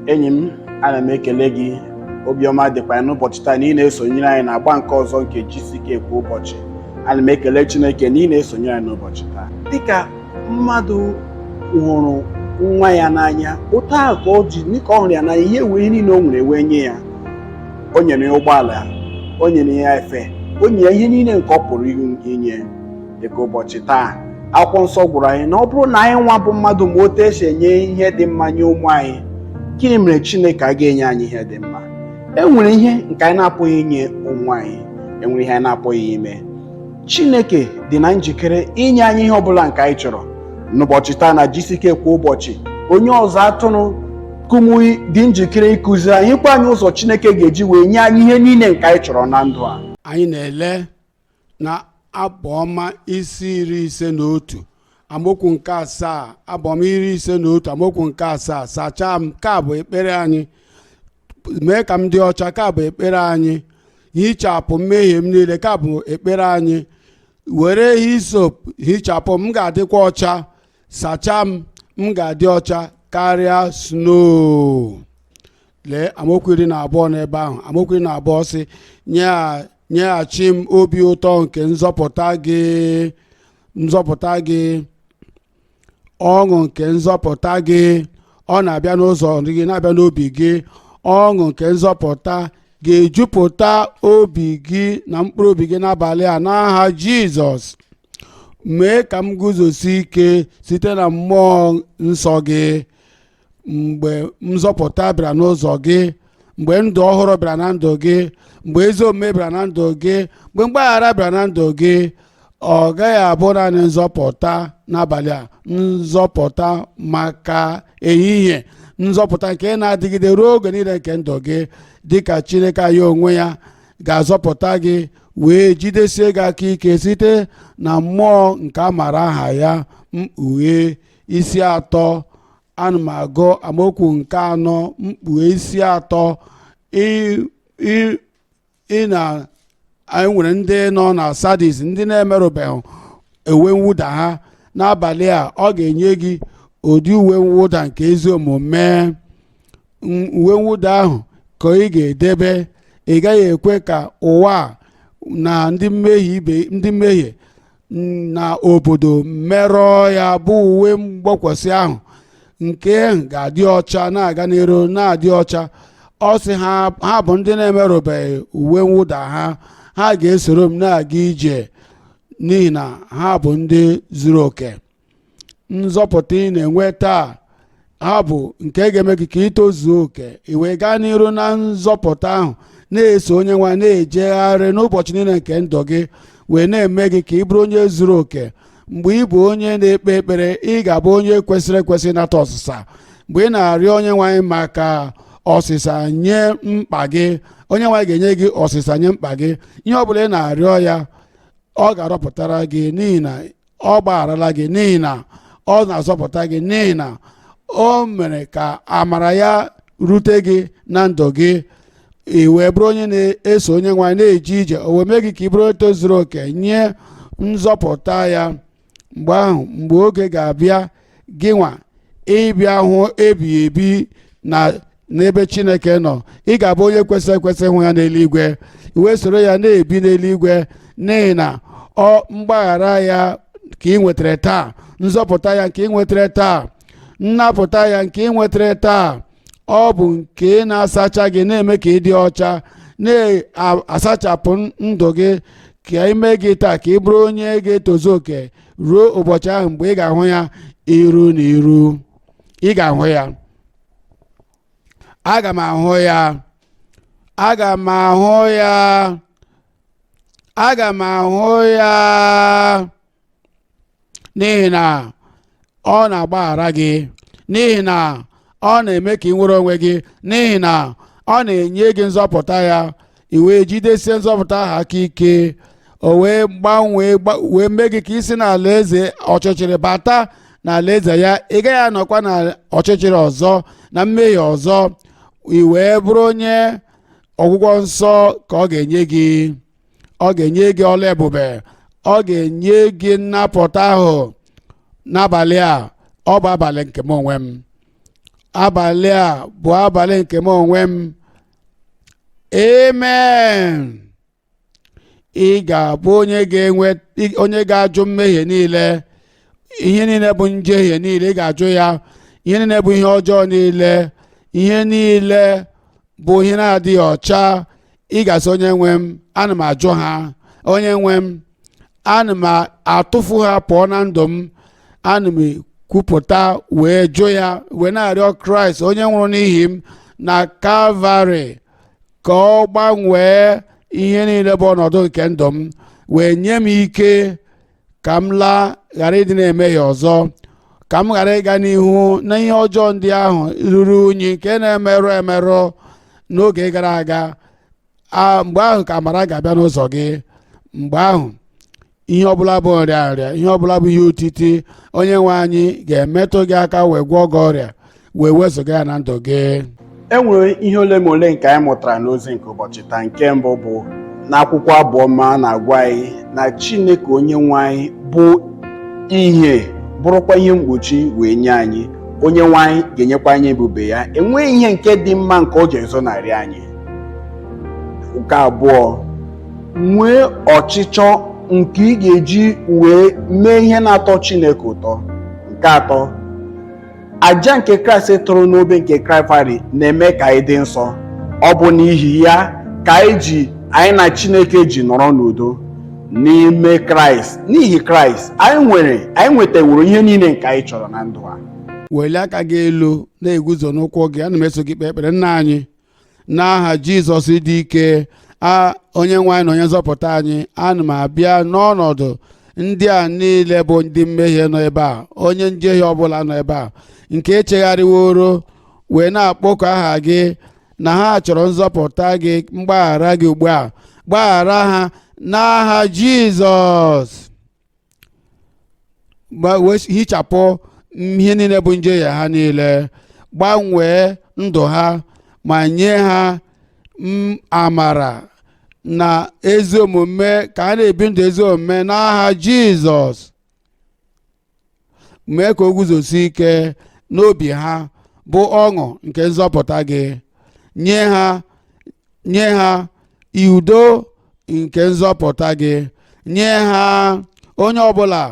enyi m, ana m ekele gị. Obiọma dịkwa ya n'ụbọchị taa na ị na-esonyere anyị na agba nke ọzọ nke GCK kwa ụbọchị. Ana m ekele Chineke na ị na-esonyere anyị n'ụbọchị taa. Dịka mmadụ hụrụ nwa ya n'anya, otu ahụ ka ọ ji dịka ọ hụrụ ya n'anya, ihe wee niile o nwere wee nye ya. O nyere ya ụgbọala, o nyere ya efe, o nyere ya ihe niile nke ọ pụrụ inye. Dịka ụbọchị taa, akwụkwọ nsọ gwara anyị na ọ bụrụ na anyị nwa bụ mmadụ ma otu esi enye ihe dị mma nye ụmụ anyị, gịnị mere Chineke a ga-enye anyị ihe dị mma? E nwere ihe nke anyị na-apụghị inye ụmụ anyị, enwere ihe anyị na-apụghị ime. Chineke dị na njikere inye anyị ihe ọbụla nke anyị chọrọ. N'ụbọchị taa na GCK kwa ụbọchị, onye ọzọ atụrụ Kumuyi dị njikere ịkụziri anyị kwa anyị ụzọ Chineke ga-eji wee nye anyị ihe niile nke anyị chọrọ na ndụ a. Anyị na-ele na abụ ọma isi 51 amaokwu nke 7, abụ ọma 51 amaokwu nke 7, sachaa m, ka bụ ekpere anyị, mee ka m dị ọcha, ka bụ ekpere anyị, hichapụ mmehie m niile, ka bụ ekpere anyị, were hisop hichapụ m ga-adịkwa ọcha, sachaa m ga-adị ọcha karịa snow. Lee amaokwu 12 n'ebe ahụ. Amaokwu 12 sị, nyeghachi m obi ụtọ nke nzọpụta gị, ọṅụ nke nzọpụta gị. Ọ na-abịa n'ụzọ gị, na-abịa n'obi gị. Ọṅụ nke nzọpụta ga-ejupụta obi gị na mkpụrụ obi gị n'abalị a n'aha Jizọs. Mee ka m guzosi ike site na mmụọ nsọ gị. Mgbe nzọpụta bịara n'ụzọ gị, mgbe ndụ ọhụrụ bịara na ndụ gị, mgbe ezi omume bịara na ndụ gị, mgbe mgbaghara bịara na ndụ gị, ọ gaghị abụ naanị nzọpụta n'abalị a, nzọpụta maka ehihie, nzọpụta nke na-adịgide ruo oge niile nke ndụ gị, dịka Chineke anyị onwe ya ga-azọpụta gị wee jidesie gị aka ike site na mmụọ nke amara aha ya. Mkpughe isi 3, ana m agụ amaokwu nke 4, mkpughe isi 3. Anyị nwere ndị nọ na Sadis, ndị na-emerụbeghị uwe mwụda ha. N'abalị a, ọ ga-enye gị ụdị uwe mwụda nke ezi omume. Uwe mwụda ahụ ka ị ga-edebe. Ị gaghị ekwe ka ụwa na ndị mmehie na obodo merụọ ya. Bụ uwe mgbokwasị ahụ nke ga-adị ọcha, na-aga n'iru na-adị ọcha. Ọ sị ha bụ ndị na-emerụbeghị uwe mwụda ha ga-esoro m na-aga ije, n'ihi na ha bụ ndị zuru oke. Nzọpụta ị na-enwe taa ha bụ nke ga-eme gị ka ị tozuo oke, i wee gaa n'iru na nzọpụta ahụ, na-eso onye nwa na-ejegharị n'ụbọchị niile nke ndụ gị, wee na-eme gị ka ị bụrụ onye zuru oke. Mgbe ị bụ onye na-ekpe ekpere, ị ga-abụ onye kwesịrị ekwesị nata ọsịsa. Mgbe ị na-arịọ onye nwanyị maka ọsịsa nye mkpa gị, onye nwanyị ga-enye gị ọsịsa nye mkpa gị. Ihe ọ bụla ị na-arịọ ya, ọ ga-arọpụtara gị, n'ihi na ọ gbagharala gị, n'ihi na ọ na-azọpụta gị, n'ihi na o mere ka amara ya rute gị na ndụ gị. I wee bụrụ onye na-eso onye nwanyị na-eje ije, o wee mee gị ka ị bụrụ eto zuru oke nye nzọpụta ya. Mgbe ahụ, mgbe oge ga-abịa gị nwa ịbịa hụ ebighị ebi n'ebe Chineke nọ, ị ga-abụ onye kwesịrị ekwesị hụ ya n'eluigwe, wee soro ya na-ebi n'eluigwe, n'ihi na mgbaghara ya ka ị nwetara taa, nzọpụta ya nke ị nwetara taa, nnapụta ya nke ị nwetara taa, ọ bụ nke na-asacha gị, na-eme ka ị dị ọcha, na-asachapụ ndụ gị, ka ime gị taa ka ị bụrụ onye ga-etozu oke ruo ụbọchị ahụ mgbe ị ga-ahụ ya iru na iru. Ị ga-ahụ ya. Aga m ahụ ya, aga m ahụ ya, aga m ahụ ya, n'ihi na ọ na-agbaghara gị, n'ihi na ọ na-eme ka ị nwere onwe gị, n'ihi na ọ na-enye gị nzọpụta ya. I wee jidesie nzọpụta ahụ aka ike, o wee gbanwee wee mee gị ka isi n'ala eze ọchịchịrị bata n'ala eze ya. Ị gaghị anọkwa na ọchịchịrị ọzọ, na mmehie ọzọ. I wee bụrụ onye ọgwụgwọ nsọ ka ọ ga-enye gị. Ọ ga-enye gị ọla ebube, ọ ga-enye gị nnapụta ahụ n'abalị a. Ọ bụ abalị nke m onwe m. abalị a bụ abalị nke m onwe m. Amen. Ị ga-abụ onye ga-ajụ mmehie niile, ihe niile bụ njehie niile ị ga-ajụ ya, ihe niile bụ ihe ọjọọ niile, ihe niile bụ ihe na-adịghị ọcha. Ị ga-asị onye nwe m, ana m ajụ ha. Onye nwe m, ana m atụfu ha pụọ na ndụ m. Ana m kwupụta wee jụ ya, wee na-arịọ Kraịst onye nwụrụ n'ihi m na Kalvarị ka ọ gbanwee ihe niile bụ ọnọdụ nke ndụ m, wee nye m ike ka m laa, ghara ịdị na-emehie ọzọ, ka m ghara ịga n'ihu na ihe ọjọọ ndị ahụ ruru unyi nke na-emerụ emerụ n'oge gara aga. Mgbe ahụ ka amara ga-abịa n'ụzọ gị. Mgbe ahụ ihe ọbụla bụ nrịanrịa, ihe ọbụla bụ ihe otiti, onye nwe anyị ga-emetụ gị aka wee gwọọ gị ọrịa, wee wezụga ya na ndụ gị. E nwere ihe ole ma ole nke anyị mụtara n'ozi nke ụbọchị taa. Nke mbụ bụ n'akwụkwọ abụọma na-agwa anyị na Chineke onye nwe anyị bụ ihe, bụrụkwa ihe mgbochi wee nye anyị. Onye nwe anyị ga-enyekwa anyị ebube ya. Enweghị ihe nke dị mma nke ọ ga-ezonarị anyị. Nke abụọ, nwee ọchịchọ nke ị ga-eji wee mee ihe na-atọ Chineke ụtọ. Nke atọ, aja nke Kraịst tụrụ n'obe nke Kalvarị na-eme ka anyị dị nsọ. Ọ bụ n'ihi ya ka anyị na Chineke ji nọrọ n'udo n'ime Kraịst. N'ihi Kraịst anyị nwetaworo ihe niile nke anyị chọrọ na ndụ a. Welie aka gị elu na-eguzo n'ụkwụ gị. Ana m eso gị kpee ekpere. Nna anyị, n'aha Jizọs dị ike, onye nwe anyị na onye nzọpụta anyị, ana m abịa n'ọnọdụ ndị a niile bụ ndị mmehie nọ ebe a, onye njehie ọbụla nọ ebe a nke echegharịworo, wee na-akpọku aha gị na ha chọrọ nzọpụta gị, mgbaghara gị ugbu a. Gbaghara ha n'aha Jizọs. Hichapụ ihe niile bụ njehie ha niile, gbanwee ndụ ha, ma nye ha amara na ezi omume, ka ha na-ebi ndụ ezi omume n'aha Jizọs. Mee ka o guzosi ike n'obi ha bụ ọṅụ nke nzọpụta gị. Nye ha udo nke nzọpụta gị. Nye ha onye ọbụla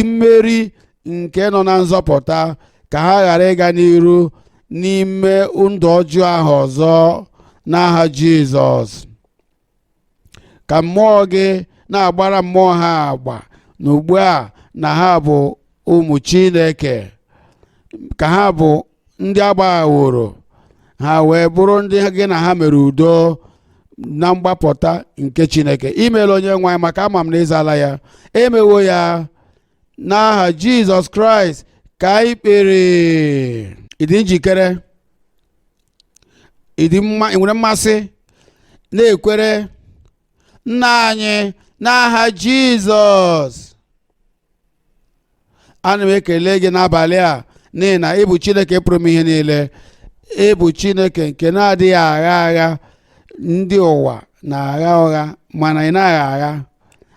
mmeri nke nọ na nzọpụta, ka ha ghara ịga n'iru n'ime ndụ ọjọọ ahụ ọzọ n'aha Jizọs. Ka mmụọ gị na-agbara mmụọ ha agba na ugbu a na ha bụ ụmụ Chineke, ka ha bụ ndị agbaghaworo, ha wee bụrụ ndị gị na ha mere udo na mgbapụta nke Chineke. Imeela onye nwe anyị, maka ama m na ịzala ya. Emewo ya n'aha Jizọs Kraịst ka anyị kpere. Ị dị njikere? Ị nwere mmasị na-ekwere? Nna anyị, n'aha Jizọs, ana m ekele gị n'abalị a n'ihi na ị bụ Chineke pụrụ m ihe niile. Ị bụ Chineke nke na-adịghị agha agha. Ndị ụwa na-agha ụgha, mana ị naghị agha.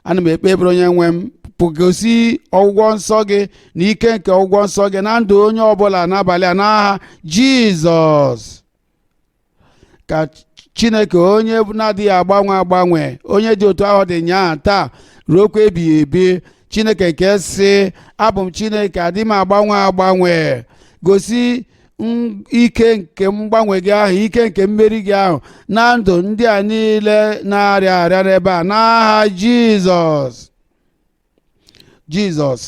Ana m ekpebere onye nwe m, gosi ọgwụgwọ nsọ gị na ike nke ọgwụgwọ nsọ gị na ndụ onye ọbụla n'abalị a n'aha Jizọs. Ka Chineke onye na-adịghị agbanwe, onye dị otu ahụ dị nyaa taa ruokwa ebighị ebi, Chineke nke sị, abụ m Chineke, adị m agbanwe, gosi ike nke mgbanwe gị ahụ, ike nke mmeri gị ahụ na ndụ ndị a niile na-arịa arịa n'ebe a n'aha Jizọs. Jizọs,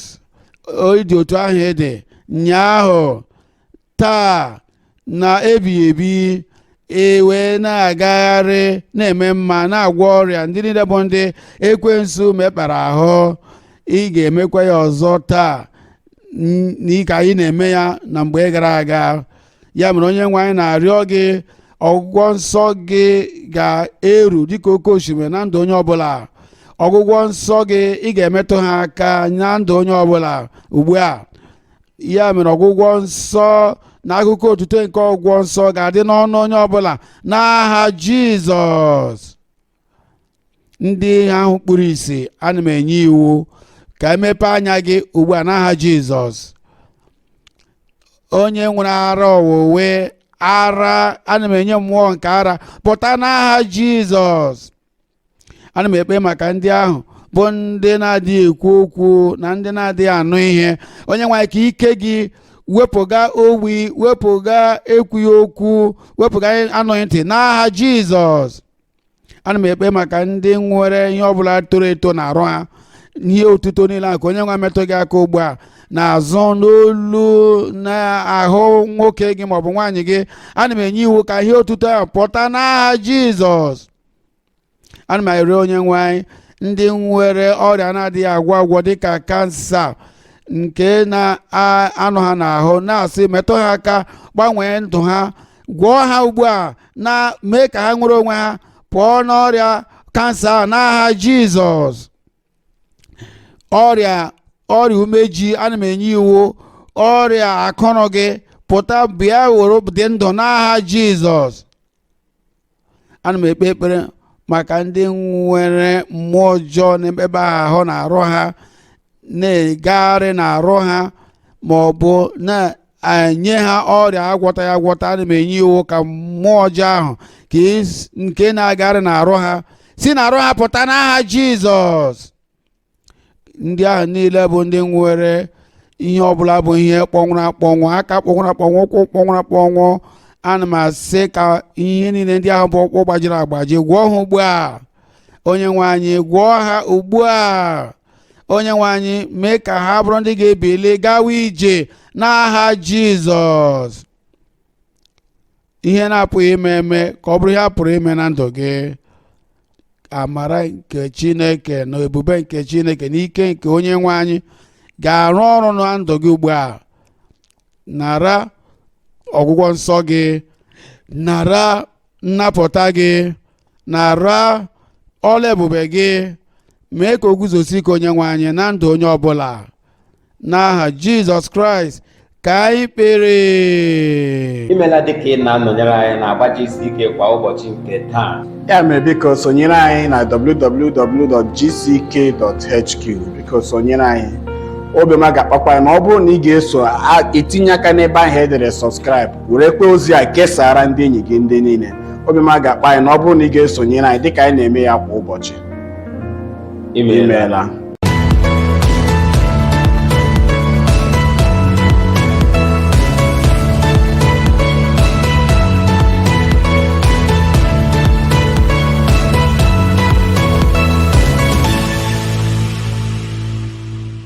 dị otu ahụ ịdị nyaahụ, taa na ebighị ebi, wee na-agagharị na-eme mma, na-agwọ ọrịa ndị niile bụ ndị ekwensu mekpara ahụ. Ị ga-emekwa ya ọzọ taa n'ike anyị na-eme ya na mgbe gara aga. Ya mere onye nwe anyị na-arịọ gị, ọgwụgwọ nsọ gị ga-eru dịka oke osimiri na ndụ onye ọbụla. Ọgwụgwọ nsọ gị, ị ga-emetụ ha aka na ndụ onye ọbụla ugbu a. Ya mere ọgwụgwọ nsọ na akụkọ otuto nke ọgwụgwọ nsọ ga-adị n'ọnụ onye ọbụla n'aha Jizọs. Ndị ahụ kpuru ìsì, ana m enye iwu ka emepe anya gị ugbu a n'aha Jizọs. onye nwere ara owuwe ara, ana m enye mmụọ nke ara pụta n'aha Jizọs. Ana m ekpe maka ndị ahụ bụ ndị na-adịghị ekwu okwu na ndị na-adịghị anụ ihe. Onye nwe anyị, ka ike gị wepụga ogbi, wepụga ekwughị okwu, wepụga anụghị ntị n'aha Jizọs. Ana m ekpe maka ndị nwere ihe ọbụla toro eto na-arụ ha, ihe otuto niile nke onye nwe metụ gị aka ugbu a n'azụ, n'olu, n'ahụ nwoke gị maọbụ nwaanyị gị. Ana m enye iwu ka ihe otuto ahụ pụta n'aha Jizọs. Ana m arịọ onye nwe anyị, ndị nwere ọrịa na-adịghị agwọ agwọ dịka kansa nke na-anọ ha n'ahụ, na-asị metụ ha aka, gbanwee ndụ ha, gwọọ ha ugbu a, na mee ka ha nwere onwe ha pụọ n'ọrịa kansa n'aha Jizọs. Ọrịa umeji, ana m enye iwu ọrịa akụrụ gị pụta, bịa were dị ndụ n'aha Jizọs. Ana m ekpe ekpere maka ndị nwere mmụọ ọjọọ na-ebe ahụ na-arụ ha, na-egagharị na-arụ ha, ma ọ bụ na-enye ha ọrịa agwọta ya agwọta. Ana m enye iwu ka mmụọ ọjọọ ahụ nke na-agagharị na-arụ ha si na-arụ ha pụta n'aha Jizọs. Ndị ahụ niile bụ ndị nwere ihe ọbụla bụ ihe kpọnwụrụ akpọnwụ, aka kpọnwụrụ akpọnwụ, ụkwụ kpọnwụrụ akpọnwụ, ana m asị ka ihe niile ndị ahụ bụ ọkpụ gbajiri agbaji gwọọ ha ugbu a. Onye nwe anyị, gwọọ ha ugbu a. Onye nwe anyị, mee ka ha bụrụ ndị ga-ebili gawa ije n'aha Jizọs. Ihe na-apụghị ime ka ọ bụrụ ihe a pụrụ ime na ndụ gị. Amara nke Chineke na ebube nke Chineke na ike nke onye nwe anyị ga-arụ ọrụ na ndụ gị ugbu a. Nara ọgwụgwọ nsọ gị, nara nnapụta gị, nara ọla ebube gị. Mee ka o guzosi ike onye nwe anyị na ndụ onye ọbụla. N'aha Jizọs Kraịst ka anyị kpere. Imela dịka ị na-anọnyere anyị na-agba GCK kwa ụbọchị nke taa. Ya mere, biko sonyere anyị na www.gck.hq. biko sonyere anyị. Obiọma ga-akpakwa anyị ma ọ bụrụ na ị ga-eso etinye aka n'ebe ahụ edere subscribe, werekwa ozi a kesara ndị enyi gị ndị niile. Obiọma ga-akpa anyị na ọ bụrụ na ị ga-esonyere anyị dịka anyị na-eme ya kwa ụbọchị. Imeela.